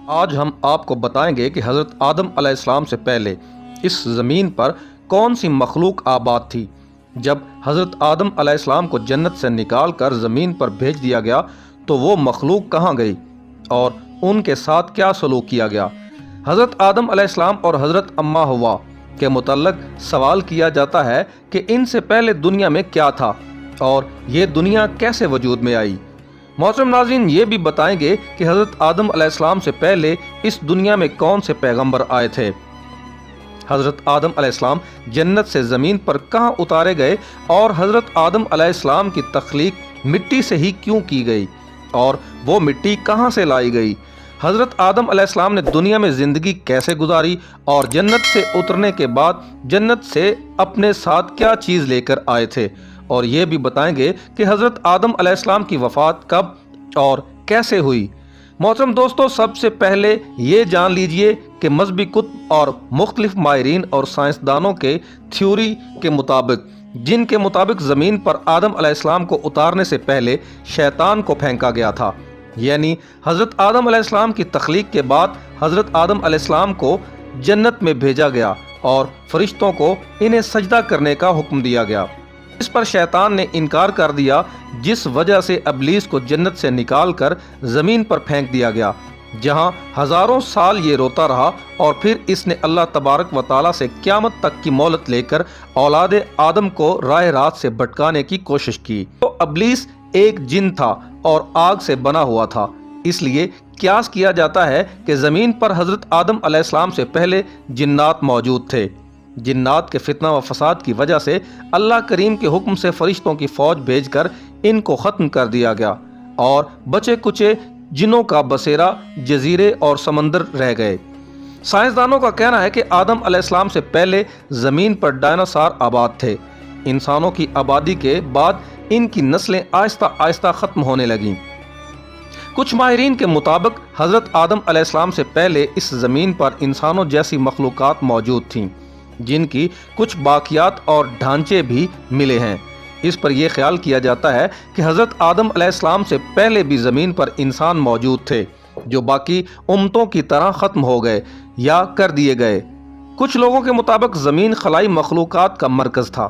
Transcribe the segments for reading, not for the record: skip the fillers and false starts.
آج ہم آپ کو بتائیں گے کہ حضرت آدم علیہ السلام سے پہلے اس زمین پر کون سی مخلوق آباد تھی۔ جب حضرت آدم علیہ السلام کو جنت سے نکال کر زمین پر بھیج دیا گیا تو وہ مخلوق کہاں گئی اور ان کے ساتھ کیا سلوک کیا گیا۔ حضرت آدم علیہ السلام اور حضرت اماں حوا کے متعلق سوال کیا جاتا ہے کہ ان سے پہلے دنیا میں کیا تھا اور یہ دنیا کیسے وجود میں آئی۔ محترم ناظرین، یہ بھی بتائیں گے کہ حضرت آدم علیہ السلام سے پہلے اس دنیا میں کون سے پیغمبر آئے تھے۔ حضرت آدم علیہ السلام جنت سے زمین پر کہاں اتارے گئے اور حضرت آدم علیہ السلام کی تخلیق مٹی سے ہی کیوں کی گئی اور وہ مٹی کہاں سے لائی گئی۔ حضرت آدم علیہ السلام نے دنیا میں زندگی کیسے گزاری اور جنت سے اترنے کے بعد جنت سے اپنے ساتھ کیا چیز لے کر آئے تھے، اور یہ بھی بتائیں گے کہ حضرت آدم علیہ السلام کی وفات کب اور کیسے ہوئی۔ محترم دوستو، سب سے پہلے یہ جان لیجئے کہ مذہبی کتب اور مختلف ماہرین اور سائنسدانوں کے تھیوری کے مطابق، جن کے مطابق زمین پر آدم علیہ السلام کو اتارنے سے پہلے شیطان کو پھینکا گیا تھا، یعنی حضرت آدم علیہ السلام کی تخلیق کے بعد حضرت آدم علیہ السلام کو جنت میں بھیجا گیا اور فرشتوں کو انہیں سجدہ کرنے کا حکم دیا گیا۔ اس پر شیطان نے انکار کر دیا، جس وجہ سے ابلیس کو جنت سے نکال کر زمین پر پھینک دیا گیا، جہاں ہزاروں سال یہ روتا رہا، اور پھر اس نے اللہ تبارک و تعالیٰ سے قیامت تک کی مہلت لے کر اولاد آدم کو راہ راست سے بھٹکانے کی کوشش کی۔ تو ابلیس ایک جن تھا اور آگ سے بنا ہوا تھا، اس لیے قیاس کیا جاتا ہے کہ زمین پر حضرت آدم علیہ السلام سے پہلے جنات موجود تھے۔ جنات کے فتنہ و فساد کی وجہ سے اللہ کریم کے حکم سے فرشتوں کی فوج بھیج کر ان کو ختم کر دیا گیا، اور بچے کچے جنوں کا بسیرا جزیرے اور سمندر رہ گئے۔ سائنسدانوں کا کہنا ہے کہ آدم علیہ السلام سے پہلے زمین پر ڈائناسور آباد تھے۔ انسانوں کی آبادی کے بعد ان کی نسلیں آہستہ آہستہ ختم ہونے لگیں۔ کچھ ماہرین کے مطابق حضرت آدم علیہ السلام سے پہلے اس زمین پر انسانوں جیسی مخلوقات موجود تھیں، جن کی کچھ باقیات اور ڈھانچے بھی ملے ہیں۔ اس پر یہ خیال کیا جاتا ہے کہ حضرت آدم علیہ السلام سے پہلے بھی زمین پر انسان موجود تھے، جو باقی امتوں کی طرح ختم ہو گئے یا کر دیے گئے۔ کچھ لوگوں کے مطابق زمین خلائی مخلوقات کا مرکز تھا۔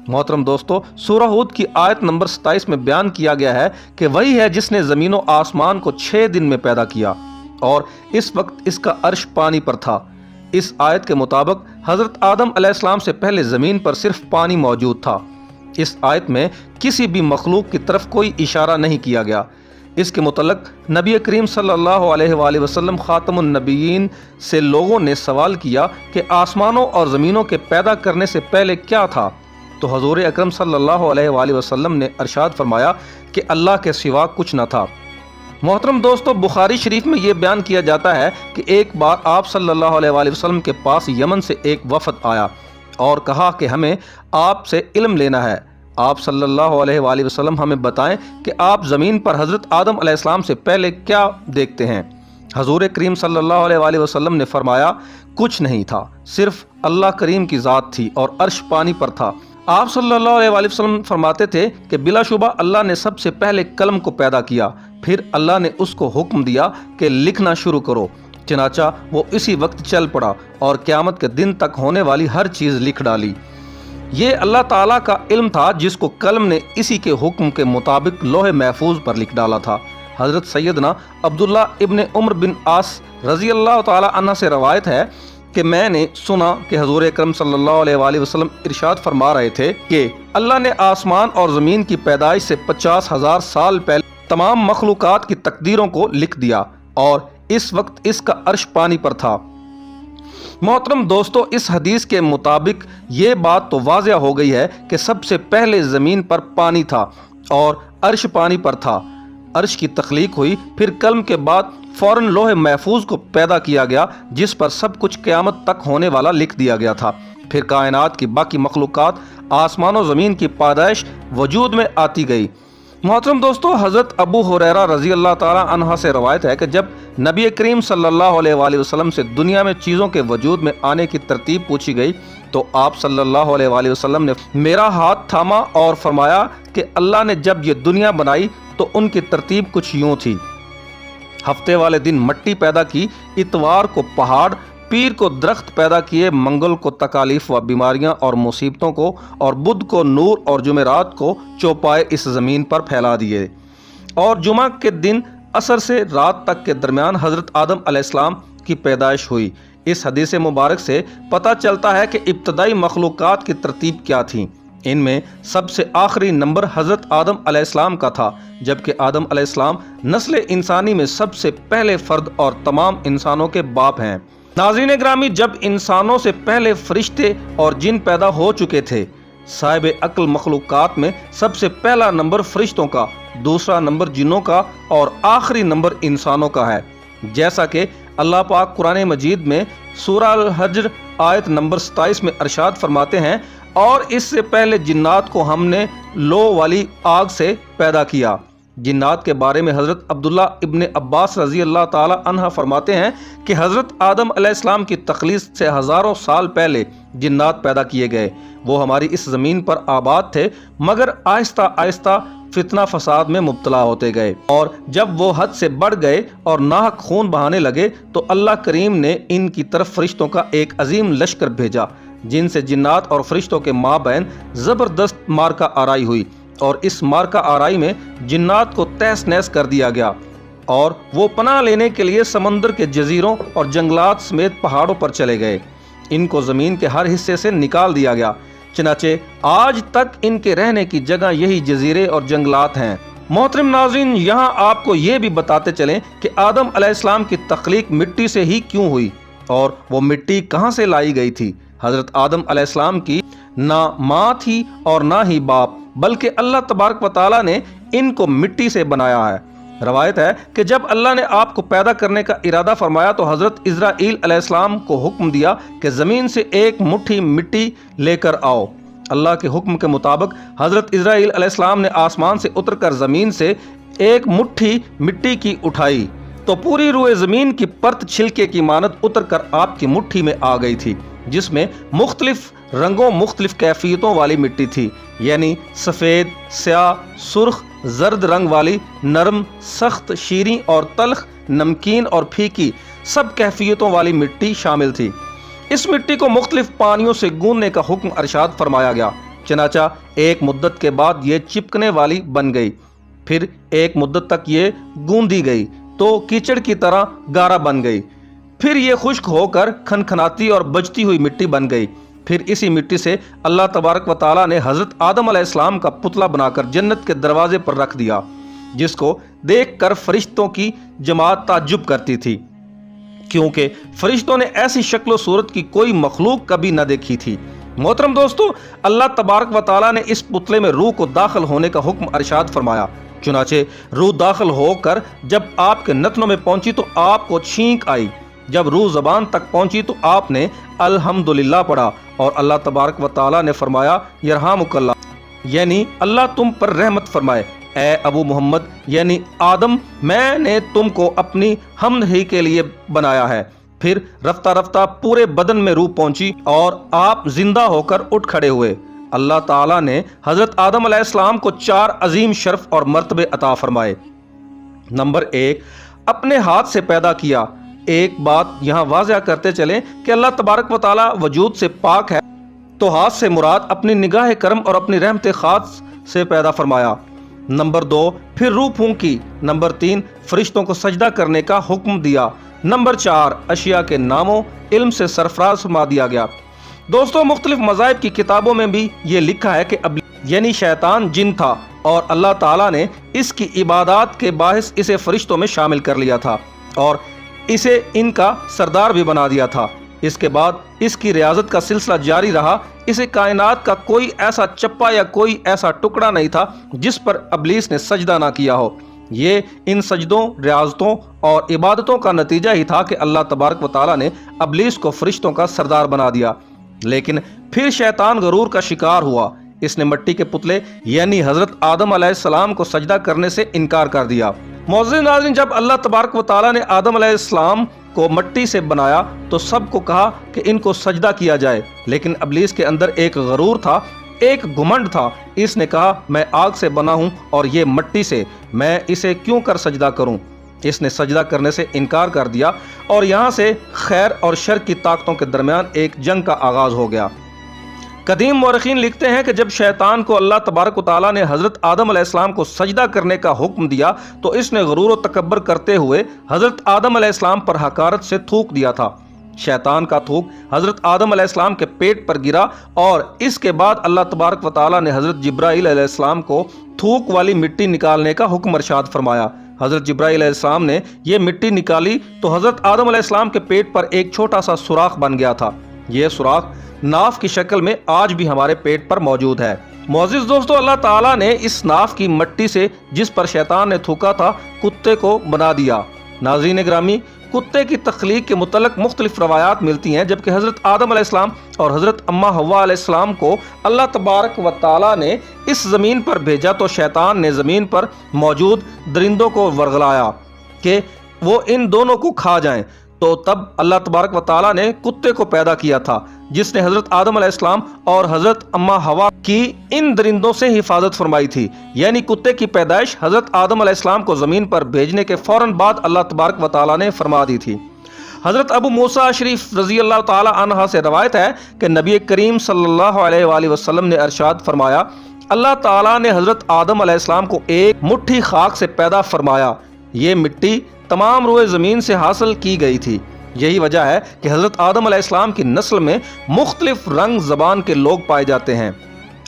محترم دوستو، سورہ ہود کی آیت نمبر 27 میں بیان کیا گیا ہے کہ وہی ہے جس نے زمین و آسمان کو 6 دن میں پیدا کیا، اور اس وقت اس کا عرش پانی پر تھا۔ اس آیت کے مطابق حضرت آدم علیہ السلام سے پہلے زمین پر صرف پانی موجود تھا۔ اس آیت میں کسی بھی مخلوق کی طرف کوئی اشارہ نہیں کیا گیا۔ اس کے متعلق نبی کریم صلی اللہ علیہ وآلہ وسلم خاتم النبیین سے لوگوں نے سوال کیا کہ آسمانوں اور زمینوں کے پیدا کرنے سے پہلے کیا تھا، تو حضور اکرم صلی اللہ علیہ وآلہ وسلم نے ارشاد فرمایا کہ اللہ کے سوا کچھ نہ تھا۔ محترم دوستو، بخاری شریف میں یہ بیان کیا جاتا ہے کہ ایک بار آپ صلی اللہ علیہ وآلہ وسلم کے پاس یمن سے ایک وفد آیا اور کہا کہ ہمیں آپ سے علم لینا ہے۔ آپ صلی اللہ علیہ وآلہ وسلم ہمیں بتائیں کہ آپ زمین پر حضرت آدم علیہ السلام سے پہلے کیا دیکھتے ہیں۔ حضور کریم صلی اللہ علیہ وآلہ وسلم نے فرمایا، کچھ نہیں تھا، صرف اللہ کریم کی ذات تھی اور عرش پانی پر تھا۔ آپ صلی اللہ علیہ وآلہ وسلم فرماتے تھے کہ بلا شبہ اللہ نے سب سے پہلے قلم کو پیدا کیا، پھر اللہ نے اس کو حکم دیا کہ لکھنا شروع کرو، چنانچہ وہ اسی وقت چل پڑا اور قیامت کے دن تک ہونے والی ہر چیز لکھ ڈالی۔ یہ اللہ تعالیٰ کا علم تھا جس کو قلم نے اسی کے حکم کے مطابق لوح محفوظ پر لکھ ڈالا تھا۔ حضرت سیدنا عبداللہ ابن عمر بن عاص رضی اللہ تعالیٰ عنہ سے روایت ہے کہ میں نے سنا کہ حضور اکرم صلی اللہ علیہ وآلہ وسلم ارشاد فرما رہے تھے کہ اللہ نے آسمان اور زمین کی پیدائش سے 50,000 سال پہلے تمام مخلوقات کی تقدیروں کو لکھ دیا، اور اس وقت اس کا عرش پانی پر تھا۔ محترم دوستو، اس حدیث کے مطابق یہ بات تو واضح ہو گئی ہے کہ سب سے پہلے زمین پر پانی تھا اور عرش پانی پر تھا۔ عرش کی تخلیق ہوئی، پھر قلم کے بعد فوراً لوح محفوظ کو پیدا کیا گیا جس پر سب کچھ قیامت تک ہونے والا لکھ دیا گیا تھا۔ پھر کائنات کی باقی مخلوقات، آسمان و زمین کی پیدائش وجود میں آتی گئی۔ محترم دوستو، حضرت ابو ہریرہ رضی اللہ تعالیٰ عنہ سے روایت ہے کہ جب نبی کریم صلی اللہ علیہ وآلہ وسلم سے دنیا میں چیزوں کے وجود میں آنے کی ترتیب پوچھی گئی تو آپ صلی اللہ علیہ وآلہ وسلم نے میرا ہاتھ تھاما اور فرمایا کہ اللہ نے جب یہ دنیا بنائی تو ان کی ترتیب کچھ یوں تھی: ہفتے والے دن مٹی پیدا کی، اتوار کو پہاڑ، پیر کو درخت پیدا کیے، منگل کو تکالیف و بیماریاں اور مصیبتوں کو، اور بدھ کو نور، اور جمعرات کو چوپائے اس زمین پر پھیلا دیے۔ اور جمعہ کے دن عصر سے رات تک کے درمیان حضرت آدم علیہ السلام کی پیدائش ہوئی۔ اس حدیث مبارک سے پتہ چلتا ہے کہ ابتدائی مخلوقات کی ترتیب کیا تھی۔ ان میں سب سے آخری نمبر حضرت آدم علیہ السلام کا تھا، جبکہ آدم علیہ السلام نسل انسانی میں سب سے پہلے فرد اور تمام انسانوں کے باپ ہیں۔ ناظرین گرامی، جب انسانوں سے پہلے فرشتے اور جن پیدا ہو چکے تھے، صاحب عقل مخلوقات میں سب سے پہلا نمبر فرشتوں کا، دوسرا نمبر جنوں کا، اور آخری نمبر انسانوں کا ہے، جیسا کہ اللہ پاک قرآن مجید میں سورہ الحجر آیت نمبر 27 میں ارشاد فرماتے ہیں، اور اس سے پہلے جنات کو ہم نے لو والی آگ سے پیدا کیا۔ جنات کے بارے میں حضرت عبداللہ ابن عباس رضی اللہ تعالی عنہ فرماتے ہیں کہ حضرت آدم علیہ السلام کی تخلیق سے ہزاروں سال پہلے جنات پیدا کیے گئے۔ وہ ہماری اس زمین پر آباد تھے، مگر آہستہ آہستہ فتنہ فساد میں مبتلا ہوتے گئے، اور جب وہ حد سے بڑھ گئے اور ناحق خون بہانے لگے تو اللہ کریم نے ان کی طرف فرشتوں کا ایک عظیم لشکر بھیجا، جن سے جنات اور فرشتوں کے مابین زبردست مارکہ آرائی ہوئی، اور اس مارکہ آرائی میں جنات کو تہس نہس کر دیا گیا، اور وہ پناہ لینے کے لیے سمندر کے جزیروں اور جنگلات سمیت پہاڑوں پر چلے گئے۔ ان کو زمین کے ہر حصے سے نکال دیا گیا، چنانچہ آج تک ان کے رہنے کی جگہ یہی جزیرے اور جنگلات ہیں۔ محترم ناظرین، یہاں آپ کو یہ بھی بتاتے چلیں کہ آدم علیہ السلام کی تخلیق مٹی سے ہی کیوں ہوئی، اور وہ مٹی کہاں سے لائی گئی تھی۔ حضرت آدم علیہ السلام کی نہ ماں تھی اور نہ ہی باپ، بلکہ اللہ تبارک و تعالیٰ نے ان کو مٹی سے بنایا ہے۔ روایت ہے کہ جب اللہ نے آپ کو پیدا کرنے کا ارادہ فرمایا تو حضرت اسرائیل علیہ السلام کو حکم دیا کہ زمین سے ایک مٹھی مٹی لے کر آؤ۔ اللہ کے حکم کے مطابق حضرت اسرائیل علیہ السلام نے آسمان سے اتر کر زمین سے ایک مٹھی مٹی کی اٹھائی تو پوری روئے زمین کی پرت چھلکے کی مانند اتر کر آپ کی مٹھی میں آ گئی تھی، جس میں مختلف رنگوں مختلف کیفیتوں والی مٹی تھی، یعنی سفید، سیاہ، سرخ، زرد رنگ والی، نرم، سخت، شیریں اور تلخ، نمکین اور پھیکی، سب کیفیتوں والی مٹی شامل تھی۔ اس مٹی کو مختلف پانیوں سے گوندنے کا حکم ارشاد فرمایا گیا، چنانچہ ایک مدت کے بعد یہ چپکنے والی بن گئی، پھر ایک مدت تک یہ گوندی گئی تو کیچڑ کی طرح گارا بن گئی، پھر یہ خشک ہو کر کھنکھناتی اور بجتی ہوئی مٹی بن گئی۔ پھر اسی مٹی سے اللہ تبارک و تعالیٰ نے حضرت آدم علیہ السلام کا پتلا بنا کر جنت کے دروازے پر رکھ دیا، جس کو دیکھ کر فرشتوں کی جماعت تعجب کرتی تھی، کیونکہ فرشتوں نے ایسی شکل و صورت کی کوئی مخلوق کبھی نہ دیکھی تھی۔ محترم دوستو، اللہ تبارک و تعالیٰ نے اس پتلے میں روح کو داخل ہونے کا حکم ارشاد فرمایا، چنانچہ روح داخل ہو کر جب آپ کے نتنوں میں پہنچی تو آپ کو چھینک آئی۔ جب روح زبان تک پہنچی تو آپ نے الحمدللہ پڑھا، اور اللہ تبارک و تعالیٰ نے فرمایا یرحمک اللہ، یعنی اللہ تم پر رحمت فرمائے۔ اے ابو محمد یعنی آدم، میں نے تم کو اپنی حمد ہی کے لیے بنایا ہے۔ پھر رفتہ رفتہ پورے بدن میں روح پہنچی اور آپ زندہ ہو کر اٹھ کھڑے ہوئے۔ اللہ تعالیٰ نے حضرت آدم علیہ السلام کو 4 عظیم شرف اور مرتبے عطا فرمائے۔ نمبر 1، اپنے ہاتھ سے پیدا کیا۔ ایک بات یہاں واضح کرتے چلیں کہ اللہ تبارک و تعالیٰ وجود سے پاک ہے، تو ہاتھ سے مراد اپنی نگاہ کرم اور اپنی رحمت خاص سے پیدا فرمایا۔ نمبر 2، پھر روح پھونکی۔ نمبر 3، فرشتوں کو سجدہ کرنے کا حکم دیا۔ نمبر 4، اشیاء کے ناموں علم سے سرفراز فرما دیا گیا۔ دوستوں، مختلف مذاہب کی کتابوں میں بھی یہ لکھا ہے کہ یعنی شیطان جن تھا، اور اللہ تعالیٰ نے اس کی عبادات کے باعث اسے فرشتوں میں شامل کر لیا تھا اور اسے ان کا سردار بھی بنا دیا تھا۔ اس کے بعد اس کی ریاضت کا سلسلہ جاری رہا۔ اسے کائنات کا کوئی ایسا چپا یا کوئی ایسا ٹکڑا نہیں تھا جس پر ابلیس نے سجدہ نہ کیا ہو۔ یہ ان سجدوں، ریاضتوں اور عبادتوں کا نتیجہ ہی تھا کہ اللہ تبارک و تعالیٰ نے ابلیس کو فرشتوں کا سردار بنا دیا۔ لیکن پھر شیطان غرور کا شکار ہوا۔ اس نے مٹی کے پتلے یعنی حضرت آدم علیہ السلام کو سجدہ کرنے سے انکار کر دیا۔ معزز ناظرین، جب اللہ تبارک و تعالیٰ نے آدم علیہ السلام کو مٹی سے بنایا تو سب کو کہا کہ ان کو سجدہ کیا جائے، لیکن ابلیس کے اندر ایک غرور تھا، ایک گھمنڈ تھا۔ اس نے کہا میں آگ سے بنا ہوں اور یہ مٹی سے، میں اسے کیوں کر سجدہ کروں؟ اس نے سجدہ کرنے سے انکار کر دیا اور یہاں سے خیر اور شر کی طاقتوں کے درمیان ایک جنگ کا آغاز ہو گیا۔ قدیم مورخین لکھتے ہیں کہ جب شیطان کو اللہ تبارک و تعالیٰ نے حضرت آدم علیہ السلام کو سجدہ کرنے کا حکم دیا تو اس نے غرور و تکبر کرتے ہوئے حضرت آدم علیہ السلام پر حقارت سے تھوک دیا تھا۔ شیطان کا تھوک حضرت آدم علیہ السلام کے پیٹ پر گرا اور اس کے بعد اللہ تبارک و تعالیٰ نے حضرت جبرائیل علیہ السلام کو تھوک والی مٹی نکالنے کا حکم ارشاد فرمایا۔ حضرت جبرائیل علیہ السلام نے یہ مٹی نکالی تو حضرت آدم علیہ السلام کے پیٹ پر ایک چھوٹا سا سوراخ بن گیا تھا۔ یہ سوراخ ناف کی شکل میں آج بھی ہمارے پیٹ پر موجود ہے۔ معزز دوستو، اللہ تعالیٰ نے اس ناف کی مٹی سے جس پر شیطان نے تھوکا تھا کتے کو بنا دیا۔ ناظرین گرامی، کتے کی تخلیق کے متعلق مختلف روایات ملتی ہیں، جبکہ حضرت آدم علیہ السلام اور حضرت اماں حوا علیہ السلام کو اللہ تبارک و تعالیٰ نے اس زمین پر بھیجا تو شیطان نے زمین پر موجود درندوں کو ورغلایا کہ وہ ان دونوں کو کھا جائیں، تو تب اللہ تبارک و تعالیٰ نے کتے کو پیدا کیا تھا جس نے حضرت آدم علیہ السلام اور حضرت اماں حوا کی ان درندوں سے حفاظت فرمائی تھی۔ یعنی کتے کی پیدائش حضرت آدم علیہ السلام کو زمین پر بھیجنے کے فوراً بعد اللہ تبارک و تعالیٰ نے فرما دی تھی۔ حضرت ابو موسیٰ شریف رضی اللہ تعالیٰ عنہ سے روایت ہے کہ نبی کریم صلی اللہ علیہ وآلہ وسلم نے ارشاد فرمایا، اللہ تعالیٰ نے حضرت آدم علیہ السلام کو ایک مٹھی خاک سے پیدا فرمایا۔ یہ مٹی تمام روئے زمین سے حاصل کی گئی تھی۔ یہی وجہ ہے کہ حضرت آدم علیہ السلام کی نسل میں مختلف رنگ زبان کے لوگ پائے جاتے ہیں۔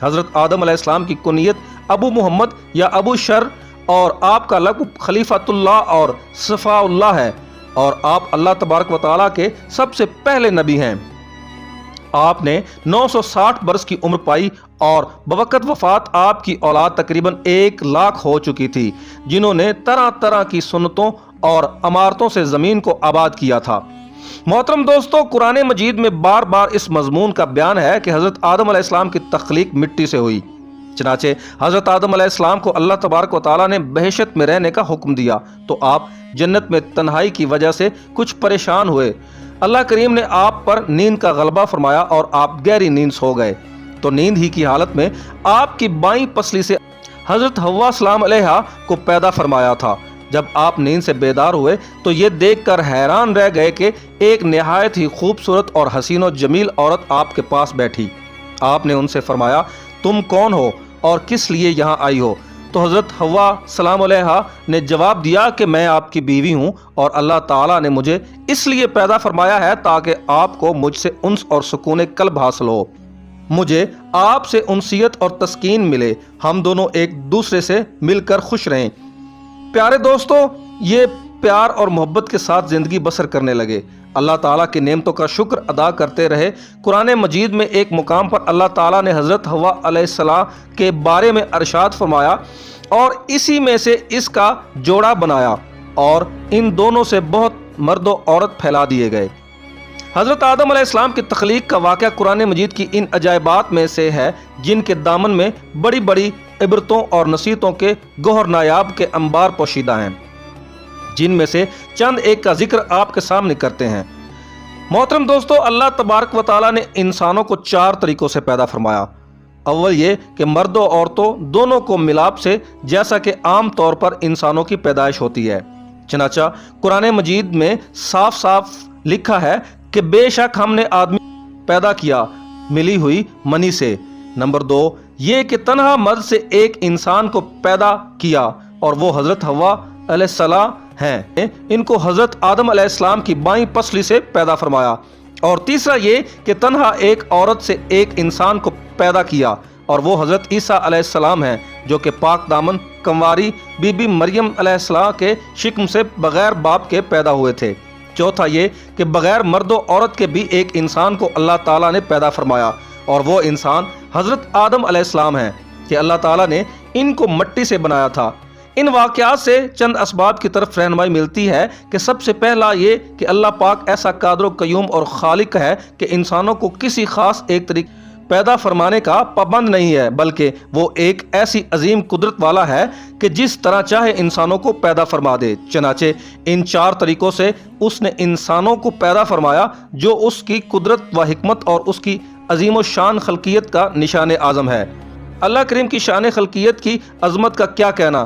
حضرت آدم علیہ السلام کی کنیت ابو محمد یا ابو شر اور آپ کا لقب خلیفۃ اللہ اور صفاء اللہ ہے، اور آپ اللہ تبارک و تعالیٰ کے سب سے پہلے نبی ہیں۔ آپ نے 960 برس کی عمر پائی اور بوقت وفات آپ کی اولاد تقریباً 1 لاکھ ہو چکی تھی، جنہوں نے طرح طرح کی سنتوں اور عمارتوں سے زمین کو آباد کیا تھا۔ محترم دوستو، قرآن مجید میں بار بار اس مضمون کا بیان ہے کہ حضرت آدم علیہ السلام کی تخلیق مٹی سے ہوئی۔ چنانچہ حضرت آدم علیہ السلام کو اللہ تبارک و تعالیٰ نے بہشت میں رہنے کا حکم دیا تو آپ جنت میں تنہائی کی وجہ سے کچھ پریشان ہوئے۔ اللہ کریم نے آپ پر نیند کا غلبہ فرمایا اور آپ گہری نیند سو گئے، تو نیند ہی کی حالت میں آپ کی بائیں پسلی سے حضرت حوا سلام علیہا کو پیدا فرمایا تھا۔ جب آپ نیند سے بیدار ہوئے تو یہ دیکھ کر حیران رہ گئے کہ ایک نہایت ہی خوبصورت اور حسین و جمیل عورت آپ کے پاس بیٹھی۔ آپ نے ان سے فرمایا، تم کون ہو اور کس لیے یہاں آئی ہو؟ تو حضرت حوا سلام علیہا نے جواب دیا کہ میں آپ کی بیوی ہوں اور اللہ تعالیٰ نے مجھے اس لیے پیدا فرمایا ہے تاکہ آپ کو مجھ سے انس اور سکون قلب حاصل ہو، مجھے آپ سے انسیت اور تسکین ملے، ہم دونوں ایک دوسرے سے مل کر خوش رہیں۔ پیارے دوستو، یہ پیار اور محبت کے ساتھ زندگی بسر کرنے لگے، اللہ تعالیٰ کی نعمتوں کا شکر ادا کرتے رہے۔ قرآن مجید میں ایک مقام پر اللہ تعالیٰ نے حضرت حوا علیہ السلام کے بارے میں ارشاد فرمایا، اور اسی میں سے اس کا جوڑا بنایا اور ان دونوں سے بہت مرد و عورت پھیلا دیے گئے۔ حضرت آدم علیہ السلام کی تخلیق کا واقعہ قرآن مجید کی ان عجائبات میں سے ہے جن کے دامن میں بڑی بڑی عبرتوں اور نصیحتوں کے گوہر نایاب کے انبار پوشیدہ ہیں، جن میں سے چند ایک کا ذکر آپ کے سامنے کرتے ہیں۔ محترم دوستو، اللہ تبارک و تعالیٰ نے انسانوں کو 4 طریقوں سے پیدا فرمایا۔ اول یہ کہ مرد و عورتوں دونوں کو ملاپ سے، جیسا کہ عام طور پر انسانوں کی پیدائش ہوتی ہے۔ چنانچہ قرآن مجید میں صاف صاف لکھا ہے کہ بے شک ہم نے آدمی پیدا کیا ملی ہوئی منی سے۔ نمبر 2 یہ کہ تنہا مرد سے ایک انسان کو پیدا کیا اور وہ حضرت حوا علیہ السلام ہیں، ان کو حضرت آدم علیہ السلام کی بائیں پسلی سے پیدا فرمایا۔ اور تیسرا یہ کہ تنہا ایک عورت سے ایک انسان کو پیدا کیا اور وہ حضرت عیسیٰ علیہ السلام ہیں، جو کہ پاک دامن کنواری بی بی مریم علیہ السلام کے شکم سے بغیر باپ کے پیدا ہوئے تھے۔ چوتھا یہ کہ بغیر مرد و عورت کے بھی ایک انسان کو اللہ تعالیٰ نے پیدا فرمایا، اور وہ انسان حضرت آدم علیہ السلام ہیں کہ اللہ تعالیٰ نے ان کو مٹی سے بنایا تھا۔ ان واقعات سے چند اسباب کی طرف رہنمائی ملتی ہے کہ سب سے پہلا یہ کہ اللہ پاک ایسا قادر و قیوم اور خالق ہے کہ انسانوں کو کسی خاص ایک طریقے پیدا فرمانے کا پابند نہیں ہے، بلکہ وہ ایک ایسی عظیم قدرت والا ہے کہ جس طرح چاہے انسانوں کو پیدا فرما دے۔ چنانچہ ان 4 طریقوں سے اس نے انسانوں کو پیدا فرمایا، جو اس کی قدرت و حکمت اور اس کی عظیم و شان خلقیت کا نشان اعظم ہے۔ اللہ کریم کی شان خلقیت کی عظمت کا کیا کہنا،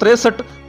63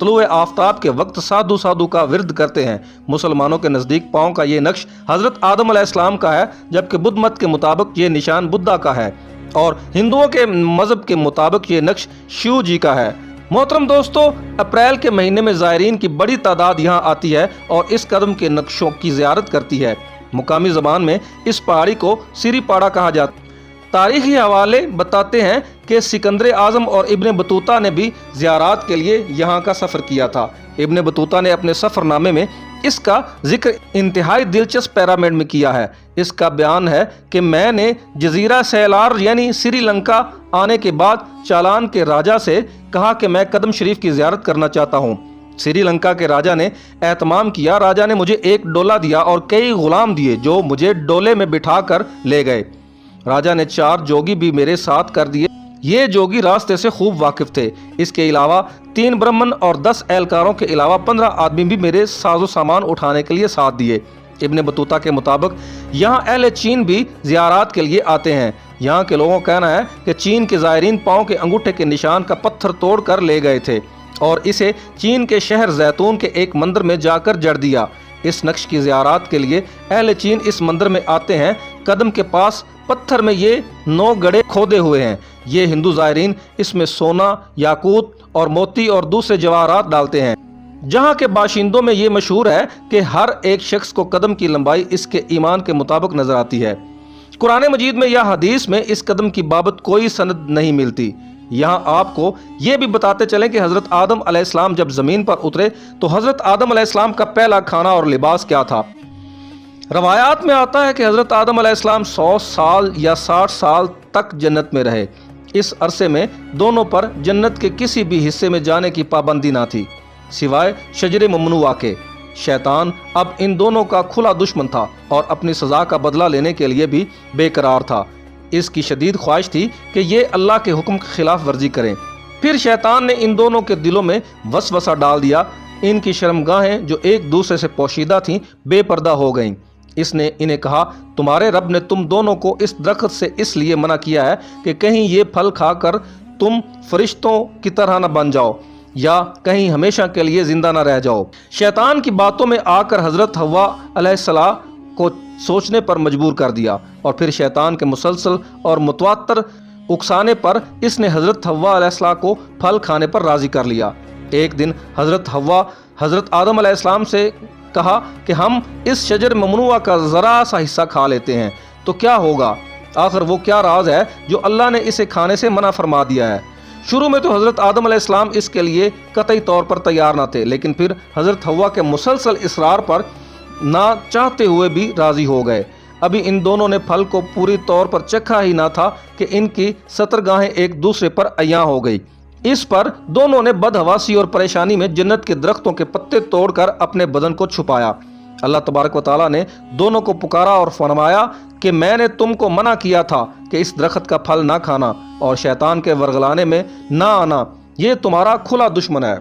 طلوع آفتاب کے وقت سادھو سادھو کا ورد کرتے ہیں۔ مسلمانوں کے نزدیک پاؤں کا یہ نقش حضرت آدم علیہ السلام کا ہے، جبکہ بدھ مت کے مطابق یہ نشان بدھا کا ہے، اور ہندوؤں کے مذہب کے مطابق یہ نقش شیو جی کا ہے۔ محترم دوستو، اپریل کے مہینے میں زائرین کی بڑی تعداد یہاں آتی ہے اور اس قدم کے نقشوں کی زیارت کرتی ہے۔ مقامی زبان میں اس پہاڑی کو سری پاڑا کہا جاتا ہے۔ تاریخی حوالے بتاتے ہیں کہ سکندر اعظم اور ابن بطوطہ نے بھی زیارات کے لیے یہاں کا سفر کیا تھا۔ ابن بطوطہ نے اپنے سفر نامے میں اس کا ذکر انتہائی دلچسپ پیرامڈ میں کیا ہے۔ اس کا بیان ہے کہ میں نے جزیرہ سیلار یعنی سری لنکا آنے کے بعد چالان کے راجا سے کہا کہ میں قدم شریف کی زیارت کرنا چاہتا ہوں۔ سری لنکا کے راجا نے اہتمام کیا۔ راجا نے مجھے ایک ڈولا دیا اور کئی غلام دیے جو مجھے ڈولے میں بٹھا کر لے گئے۔ راجا نے 4 جوگی بھی میرے ساتھ کر دیے۔ یہ جوگی راستے سے خوب واقف تھے۔ اس کے علاوہ 3 برہمن اور 10 اہلکاروں کے علاوہ 15 آدمی بھی میرے ساز و سامان اٹھانے کے لیے ساتھ دیے۔ ابن بطوطہ کے مطابق یہاں اہل چین بھی زیارات کے لیے آتے ہیں۔ یہاں کے لوگوں کا کہنا ہے کہ چین کے زائرین پاؤں کے انگوٹھے کے نشان کا پتھر توڑ کر لے گئے تھے اور اسے چین کے شہر زیتون کے ایک مندر میں جا کر جڑ دیا۔ اس نقش کی زیارات کے لیے اہل چین اس مندر میں آتے ہیں۔ قدم کے پاس پتھر میں یہ 9 گڑھے کھودے ہوئے ہیں۔ یہ ہندو زائرین اس میں سونا، یاقوت اور موتی اور دوسرے جواہرات ڈالتے ہیں۔ جہاں کے باشندوں میں یہ مشہور ہے کہ ہر ایک شخص کو قدم کی لمبائی اس کے ایمان کے مطابق نظر آتی ہے۔ قرآن مجید میں یا حدیث میں اس قدم کی بابت کوئی سند نہیں ملتی۔ یہاں آپ کو یہ بھی بتاتے چلیں کہ حضرت آدم علیہ السلام جب زمین پر اترے تو حضرت آدم علیہ السلام کا پہلا کھانا اور لباس کیا تھا۔ روایات میں آتا ہے کہ حضرت آدم علیہ السلام 100 سال یا 60 سال تک جنت میں رہے۔ اس عرصے میں دونوں پر جنت کے کسی بھی حصے میں جانے کی پابندی نہ تھی سوائے شجر ممنوعہ کے۔ شیطان اب ان دونوں کا کھلا دشمن تھا اور اپنی سزا کا بدلہ لینے کے لیے بھی بے قرار تھا۔ اس کی شدید خواہش تھی کہ یہ اللہ کے حکم کی خلاف ورزی کریں۔ پھر شیطان نے ان دونوں کے دلوں میں وسوسہ ڈال دیا۔ ان کی شرمگاہیں جو ایک دوسرے سے پوشیدہ تھیں بے پردہ ہو گئیں۔ اس نے انہیں کہا، تمہارے رب نے تم دونوں کو اس درخت سے اس لیے منع کیا ہے کہ کہیں یہ پھل کھا کر تم فرشتوں کی طرح نہ بن جاؤ یا کہیں ہمیشہ کے لیے زندہ نہ رہ جاؤ۔ شیطان کی باتوں میں آ کر حضرت حوا علیہ السلام کو سوچنے پر مجبور کر دیا، اور پھر شیطان کے مسلسل اور متواتر اکسانے پر اس نے حضرت حوا علیہ السلام کو پھل کھانے پر راضی کر لیا۔ ایک دن حضرت حوا حضرت آدم علیہ السلام سے کہا کہ ہم اس شجر ممنوعہ کا ذرا سا حصہ کھا لیتے ہیں تو کیا ہوگا؟ آخر وہ کیا راز ہے جو اللہ نے اسے کھانے سے منع فرما دیا ہے؟ شروع میں تو حضرت آدم علیہ السلام اس کے لیے قطعی طور پر تیار نہ تھے، لیکن پھر حضرت حوا کے مسلسل اصرار پر نہ چاہتے ہوئے بھی راضی ہو گئے۔ ابھی ان دونوں نے پھل کو پوری طور پر چکھا ہی نہ تھا کہ ان کی سترگاہیں ایک دوسرے پر عیاں ہو گئی۔ اس پر دونوں نے بدحواسی اور پریشانی میں جنت کے درختوں کے پتے توڑ کر اپنے بدن کو چھپایا۔ اللہ تبارک و تعالیٰ نے دونوں کو پکارا اور فرمایا کہ میں نے تم کو منع کیا تھا کہ اس درخت کا پھل نہ کھانا اور شیطان کے ورگلانے میں نہ آنا، یہ تمہارا کھلا دشمن ہے۔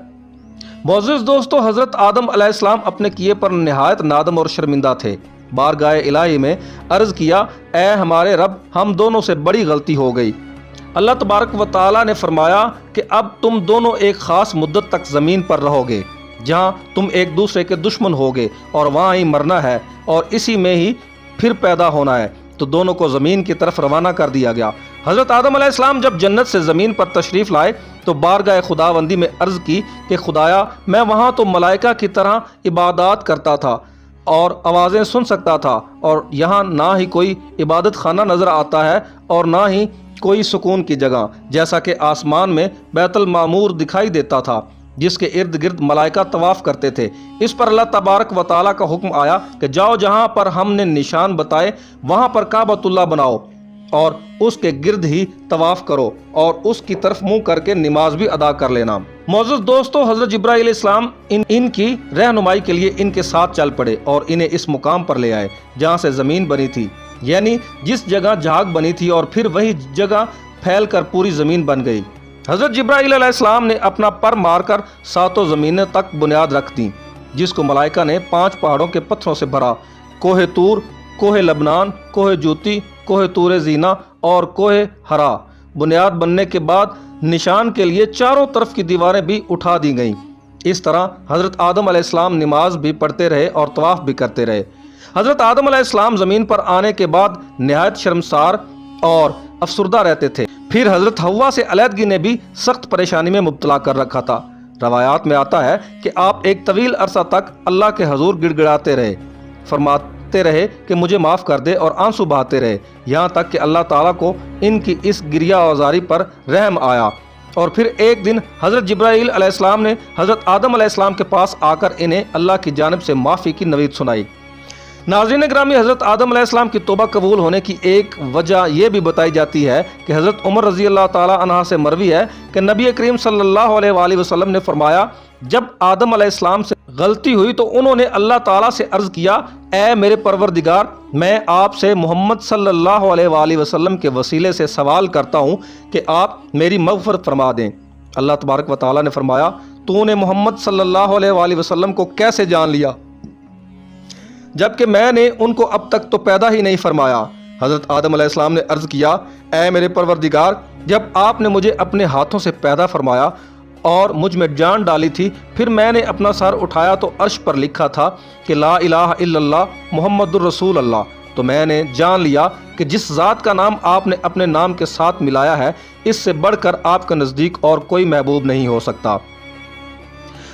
معزز دوستو، حضرت آدم علیہ السلام اپنے کیے پر نہایت نادم اور شرمندہ تھے۔ بارگاہ الہی میں عرض کیا، اے ہمارے رب، ہم دونوں سے بڑی غلطی ہو گئی۔ اللہ تبارک و تعالیٰ نے فرمایا کہ اب تم دونوں ایک خاص مدت تک زمین پر رہو گے جہاں تم ایک دوسرے کے دشمن ہوگے اور وہاں ہی مرنا ہے اور اسی میں ہی پھر پیدا ہونا ہے۔ تو دونوں کو زمین کی طرف روانہ کر دیا گیا۔ حضرت آدم علیہ السلام جب جنت سے زمین پر تشریف لائے تو بارگاہ خداوندی میں عرض کی کہ خدایا، میں وہاں تو ملائکہ کی طرح عبادات کرتا تھا اور آوازیں سن سکتا تھا، اور یہاں نہ ہی کوئی عبادت خانہ نظر آتا ہے اور نہ ہی کوئی سکون کی جگہ، جیسا کہ آسمان میں بیت المعمور دکھائی دیتا تھا جس کے ارد گرد ملائکہ طواف کرتے تھے۔ اس پر اللہ تبارک و تعالیٰ کا حکم آیا کہ جاؤ، جہاں پر ہم نے نشان بتائے وہاں پر کعبۃ اللہ بناؤ اور اس کے گرد ہی طواف کرو اور اس کی طرف منہ کر کے نماز بھی ادا کر لینا۔ معزز دوستو، حضرت جبرائیل علیہ السلام ان کی رہنمائی کے لیے ان کے ساتھ چل پڑے اور انہیں اس مقام پر لے آئے جہاں سے زمین بنی تھی، یعنی جس جگہ جھاگ بنی تھی، اور پھر وہی جگہ پھیل کر پوری زمین بن گئی۔ حضرت جبرائیل علیہ السلام نے اپنا پر مار کر 7 زمینیں تک بنیاد رکھ دیں، جس کو ملائکہ نے 5 پہاڑوں کے پتھروں سے بھرا: کوہ طور، کوہ لبنان، کوہ جوتی، کوہ طور زینہ اور کوہ ہرا۔ بنیاد بننے کے بعد نشان کے لیے چاروں طرف کی دیواریں بھی اٹھا دی گئیں۔ اس طرح حضرت آدم علیہ السلام نماز بھی پڑھتے رہے اور طواف بھی کرتے رہے۔ حضرت آدم علیہ السلام زمین پر آنے کے بعد نہایت شرمسار اور افسردہ رہتے تھے۔ پھر حضرت حوا سے علیحدگی نے بھی سخت پریشانی میں مبتلا کر رکھا تھا۔ روایات میں آتا ہے کہ آپ ایک طویل عرصہ تک اللہ کے حضور گڑ گڑاتے رہے، فرماتے رہے کہ مجھے معاف کر دے، اور آنسو بہاتے رہے، یہاں تک کہ اللہ تعالیٰ کو ان کی اس گریہ آزاری پر رحم آیا۔ اور پھر ایک دن حضرت جبرائیل علیہ السلام نے حضرت آدم علیہ السلام کے پاس آ کر انہیں اللہ کی جانب سے معافی کی نوید سنائی۔ ناظرین گرامی، حضرت آدم علیہ السلام کی توبہ قبول ہونے کی ایک وجہ یہ بھی بتائی جاتی ہے کہ حضرت عمر رضی اللہ تعالیٰ عنہ سے مروی ہے کہ نبی کریم صلی اللہ علیہ وآلہ وسلم نے فرمایا، جب آدم علیہ السلام سے غلطی ہوئی تو انہوں نے اللہ تعالیٰ سے عرض کیا، اے میرے پروردگار، میں آپ سے محمد صلی اللہ علیہ وآلہ وسلم کے وسیلے سے سوال کرتا ہوں کہ آپ میری مغفرت فرما دیں۔ اللہ تبارک و تعالیٰ نے فرمایا، تو نے محمد صلی اللہ علیہ وآلہ وسلم کو کیسے جان لیا جبکہ میں نے ان کو اب تک تو پیدا ہی نہیں فرمایا؟ حضرت آدم علیہ السلام نے عرض کیا، اے میرے پروردگار، جب آپ نے مجھے اپنے ہاتھوں سے پیدا فرمایا اور مجھ میں جان ڈالی تھی، پھر میں نے اپنا سر اٹھایا تو عرش پر لکھا تھا کہ لا الہ الا اللہ محمد الرسول اللہ، تو میں نے جان لیا کہ جس ذات کا نام آپ نے اپنے نام کے ساتھ ملایا ہے، اس سے بڑھ کر آپ کے نزدیک اور کوئی محبوب نہیں ہو سکتا۔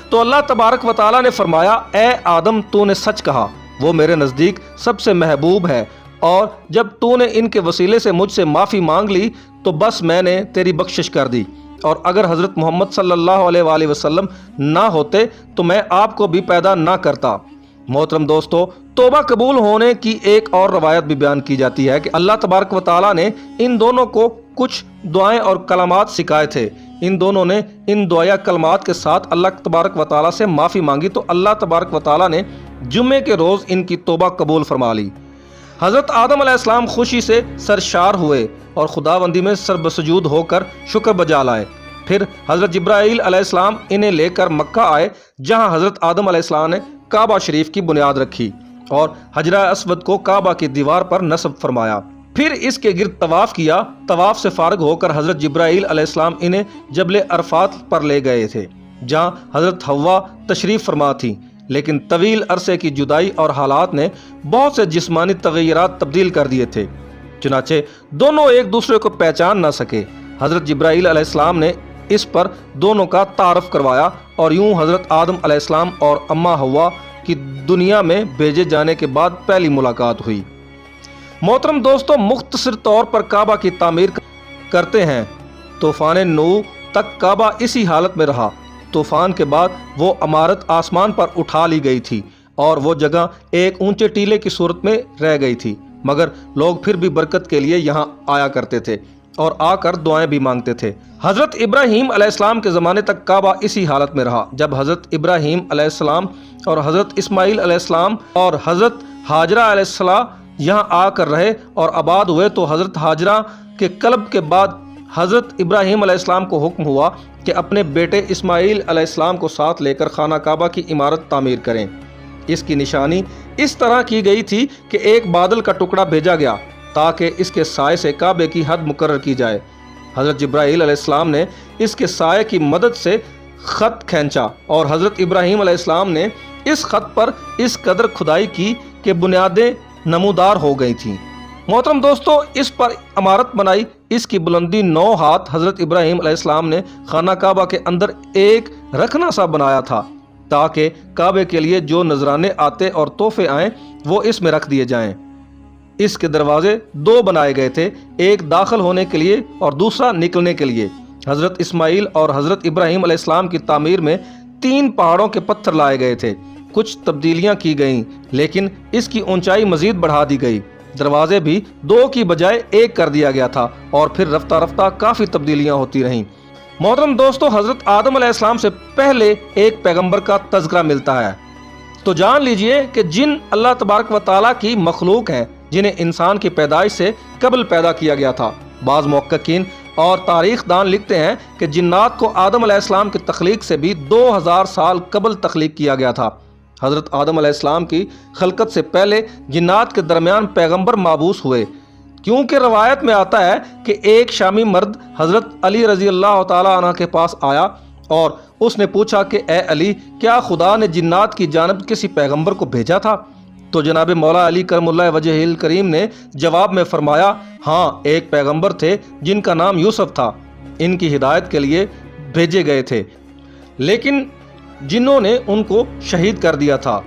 تو اللہ تبارک و تعالیٰ نے فرمایا، اے آدم، تو نے سچ کہا، وہ میرے نزدیک سب سے محبوب ہے، اور جب تو نے ان کے وسیلے سے مجھ سے معافی مانگ لی تو بس میں نے تیری بخشش کر دی، اور اگر حضرت محمد صلی اللہ علیہ وآلہ وسلم نہ ہوتے تو میں آپ کو بھی پیدا نہ کرتا۔ محترم دوستو، توبہ قبول ہونے کی ایک اور روایت بھی بیان کی جاتی ہے کہ اللہ تبارک و تعالیٰ نے ان دونوں کو کچھ دعائیں اور کلمات سکھائے تھے۔ ان دونوں نے ان دعائیں کلمات کے ساتھ اللہ تبارک و تعالیٰ سے معافی مانگی تو اللہ تبارک و تعالیٰ نے جمعے کے روز ان کی توبہ قبول فرما لی۔ حضرت آدم علیہ السلام خوشی سے سرشار ہوئے اور خداوندی میں سربسجود ہو کر شکر بجا لائے۔ پھر حضرت جبرائیل علیہ السلام انہیں لے کر مکہ آئے، جہاں حضرت آدم علیہ السلام نے کعبہ شریف کی بنیاد رکھی اور حجرہ اسود کو کعبہ کی دیوار پر نصب فرمایا۔ پھر اس کے گرد طواف کیا۔ طواف سے فارغ ہو کر حضرت جبرائیل علیہ السلام انہیں جبل عرفات پر لے گئے تھے، جہاں حضرت حوا تشریف فرما تھی، لیکن طویل عرصے کی جدائی اور حالات نے بہت سے جسمانی تغیرات تبدیل کر دیے تھے، چنانچہ دونوں ایک دوسرے کو پہچان نہ سکے۔ حضرت جبرائیل علیہ السلام نے اس پر دونوں کا تعارف کروایا، اور یوں حضرت آدم علیہ السلام اور اماں حوا کی دنیا میں بھیجے جانے کے بعد پہلی ملاقات ہوئی۔ محترم دوستو، مختصر طور پر کعبہ کی تعمیر کرتے ہیں۔ طوفان نوح تک کعبہ اسی حالت میں رہا۔ طوفان کے بعد وہ عمارت آسمان پر اٹھا لی گئی تھی اور وہ جگہ ایک اونچے ٹیلے کی صورت میں رہ گئی تھی، مگر لوگ پھر بھی برکت کے لیے یہاں آیا کرتے تھے اور آ کر دعائیں بھی مانگتے تھے۔ حضرت ابراہیم علیہ السلام کے زمانے تک کعبہ اسی حالت میں رہا۔ جب حضرت ابراہیم علیہ السلام اور حضرت اسماعیل علیہ السلام اور حضرت ہاجرہ علیہ السلام یہاں آ کر رہے اور آباد ہوئے تو حضرت ہاجرہ کے قلب کے بعد حضرت ابراہیم علیہ السلام کو حکم ہوا کہ اپنے بیٹے اسماعیل علیہ السلام کو ساتھ لے کر خانہ کعبہ کی عمارت تعمیر کریں۔ اس کی نشانی اس طرح کی گئی تھی کہ ایک بادل کا ٹکڑا بھیجا گیا تاکہ اس کے سائے سے کعبے کی حد مقرر کی جائے۔ حضرت جبرائیل علیہ السلام نے اس کے سائے کی مدد سے خط کھینچا اور حضرت ابراہیم علیہ السلام نے اس خط پر اس قدر کھدائی کی کہ بنیادیں نمودار ہو گئی تھیں۔ محترم دوستو، اس پر عمارت بنائی۔ اس کی بلندی 9 ہاتھ۔ حضرت ابراہیم علیہ السلام نے خانہ کعبہ کے اندر ایک رکھنا سا بنایا تھا تاکہ کعبے کے لیے جو نذرانے آتے اور تحفے آئیں وہ اس میں رکھ دیے جائیں۔ اس کے دروازے 2 بنائے گئے تھے، ایک داخل ہونے کے لیے اور دوسرا نکلنے کے لیے۔ حضرت اسماعیل اور حضرت ابراہیم علیہ السلام کی تعمیر میں 3 پہاڑوں کے پتھر لائے گئے تھے۔ کچھ تبدیلیاں کی گئیں لیکن اس کی اونچائی مزید بڑھا دی گئی۔ دروازے بھی 2 کی بجائے 1 کر دیا گیا تھا اور پھر رفتہ رفتہ کافی تبدیلیاں ہوتی رہیں۔ محترم دوستو، حضرت آدم علیہ السلام سے پہلے ایک پیغمبر کا تذکرہ ملتا ہے، تو جان لیجئے کہ جن اللہ تبارک و تعالیٰ کی مخلوق ہیں جنہیں انسان کی پیدائش سے قبل پیدا کیا گیا تھا۔ بعض محققین اور تاریخ دان لکھتے ہیں کہ جنات کو آدم علیہ السلام کی تخلیق سے بھی 2000 سال قبل تخلیق کیا گیا تھا۔ حضرت آدم علیہ السلام کی خلقت سے پہلے جنات کے درمیان پیغمبر مابعوث ہوئے کیونکہ روایت میں آتا ہے کہ ایک شامی مرد حضرت علی رضی اللہ تعالیٰ عنہ کے پاس آیا اور اس نے پوچھا کہ اے علی، کیا خدا نے جنات کی جانب کسی پیغمبر کو بھیجا تھا؟ تو جناب مولا علی کرم اللہ وجہ الکریم نے جواب میں فرمایا، ہاں، ایک پیغمبر تھے جن کا نام یوسف تھا، ان کی ہدایت کے لیے بھیجے گئے تھے، لیکن جنوں نے ان کو شہید کر دیا تھا۔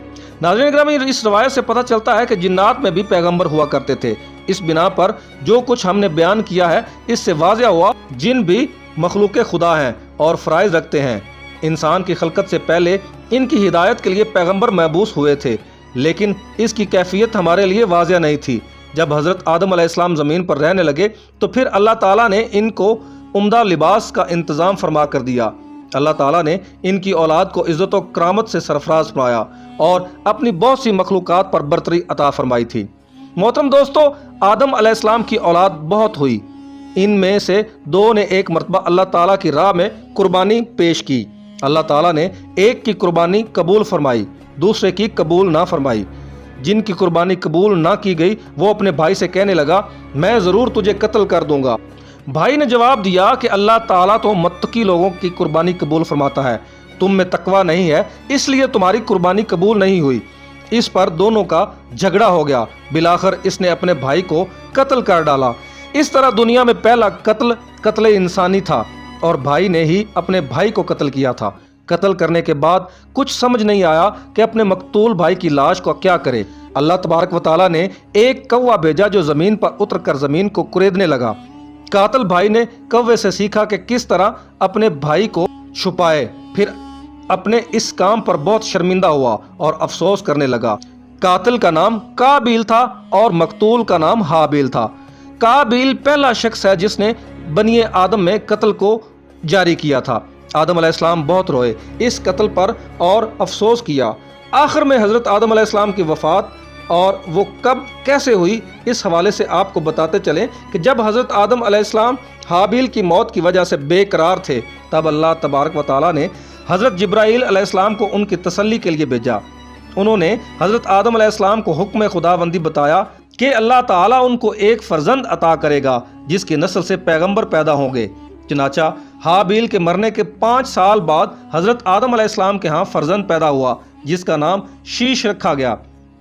ناظرین گرامی، اس روایت سے پتہ چلتا ہے کہ جنات میں بھی پیغمبر ہوا کرتے تھے۔ اس بنا پر جو کچھ ہم نے بیان کیا ہے، اس سے واضح ہوا جن بھی مخلوق خدا ہیں اور فرائض رکھتے ہیں۔ انسان کی خلقت سے پہلے ان کی ہدایت کے لیے پیغمبر مبعوث ہوئے تھے، لیکن اس کی کیفیت ہمارے لیے واضح نہیں تھی۔ جب حضرت آدم علیہ السلام زمین پر رہنے لگے تو پھر اللہ تعالیٰ نے ان کو عمدہ لباس کا انتظام فرما کر دیا۔ اللہ تعالیٰ نے ان کی اولاد کو عزت و کرامت سے سرفراز فرمایا اور اپنی بہت سی مخلوقات پر برتری عطا فرمائی تھی۔ محترم دوستو، آدم علیہ السلام کی اولاد بہت ہوئی۔ ان میں سے دو نے ایک مرتبہ اللہ تعالیٰ کی راہ میں قربانی پیش کی۔ اللہ تعالیٰ نے ایک کی قربانی قبول فرمائی، دوسرے کی قبول نہ فرمائی۔ جن کی قربانی قبول نہ کی گئی وہ اپنے بھائی سے کہنے لگا، میں ضرور تجھے قتل کر دوں گا۔ بھائی نے جواب دیا کہ اللہ تعالیٰ تو متقی لوگوں کی قربانی قبول فرماتا ہے، تم میں تقوی نہیں ہے، اس لیے تمہاری قربانی قبول نہیں ہوئی۔ اس پر دونوں کا جھگڑا ہو گیا، بالآخر اس نے اپنے بھائی کو قتل کر ڈالا۔ اس طرح دنیا میں پہلا قتل انسانی تھا اور بھائی نے ہی اپنے بھائی کو قتل کیا تھا۔ قتل کرنے کے بعد کچھ سمجھ نہیں آیا کہ اپنے مقتول بھائی کی لاش کو کیا کرے۔ اللہ تبارک و تعالیٰ نے ایک کوہ بھیجا جو زمین پر اتر کر زمین کو کریدنے لگا۔ قاتل بھائی نے کوے سے سیکھا کہ کس طرح اپنے بھائی کو چھپائے، پھر اپنے اس کام پر بہت شرمندہ ہوا اور افسوس کرنے لگا۔ قاتل کا نام قابیل تھا اور مقتول کا نام حابیل تھا۔ قابیل پہلا شخص ہے جس نے بنی آدم میں قتل کو جاری کیا تھا۔ آدم علیہ السلام بہت روئے اس قتل پر اور افسوس کیا۔ آخر میں حضرت آدم علیہ السلام کی وفات اور وہ کب کیسے ہوئی، اس حوالے سے آپ کو بتاتے چلیں کہ جب حضرت آدم علیہ السلام حابیل کی موت کی وجہ سے بے قرار تھے، تب اللہ تبارک و تعالیٰ نے حضرت جبرائیل علیہ السلام کو ان کی تسلی کے لیے بھیجا۔ انہوں نے حضرت آدم علیہ السلام کو حکم خداوندی بتایا کہ اللہ تعالیٰ ان کو ایک فرزند عطا کرے گا جس کی نسل سے پیغمبر پیدا ہوں گے۔ چنانچہ حابیل کے مرنے کے 5 سال بعد حضرت آدم علیہ السلام کے ہاں فرزند پیدا ہوا جس کا نام شیش رکھا گیا۔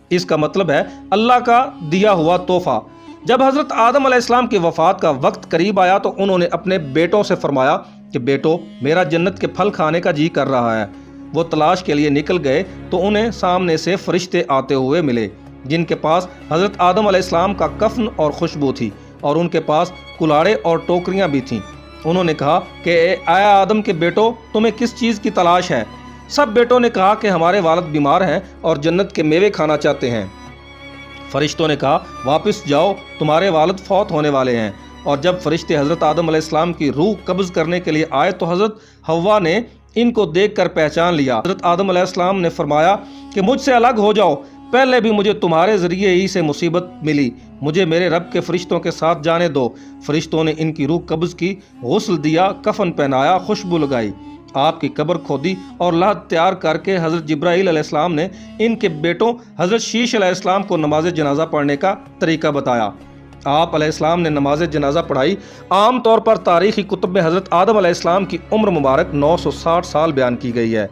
اس کا مطلب ہے اللہ کا دیا ہوا تحفہ۔ جب حضرت آدم علیہ السلام کی وفات کا وقت قریب آیا تو انہوں نے اپنے بیٹوں سے فرمایا کہ بیٹو، میرا جنت کے پھل کھانے کا جی کر رہا ہے۔ وہ تلاش کے لیے نکل گئے تو انہیں سامنے سے فرشتے آتے ہوئے ملے جن کے پاس حضرت آدم علیہ السلام کا کفن اور خوشبو تھی، اور ان کے پاس کلاڑے اور ٹوکریاں بھی تھیں۔ انہوں نے کہا کہ اے آدم کے بیٹو، تمہیں کس چیز کی تلاش ہے؟ سب بیٹوں نے کہا کہ ہمارے والد بیمار ہیں اور جنت کے میوے کھانا چاہتے ہیں۔ فرشتوں نے کہا واپس جاؤ، تمہارے والد فوت ہونے والے ہیں۔ اور جب فرشتے حضرت آدم علیہ السلام کی روح قبض کرنے کے لیے آئے تو حضرت حوا نے ان کو دیکھ کر پہچان لیا۔ حضرت آدم علیہ السلام نے فرمایا کہ مجھ سے الگ ہو جاؤ، پہلے بھی مجھے تمہارے ذریعے ہی سے مصیبت ملی، مجھے میرے رب کے فرشتوں کے ساتھ جانے دو۔ فرشتوں نے ان کی روح قبض کی، غسل دیا، کفن پہنایا، خوشبو لگائی، آپ کی قبر کھودی اور لحد تیار کر کے حضرت جبرائیل علیہ السلام نے ان کے بیٹوں حضرت شیش علیہ السلام کو نماز جنازہ پڑھنے کا طریقہ بتایا۔ آپ علیہ السلام نے نماز جنازہ پڑھائی۔ عام طور پر تاریخی کتب میں حضرت آدم علیہ السلام کی عمر مبارک 960 سال بیان کی گئی ہے۔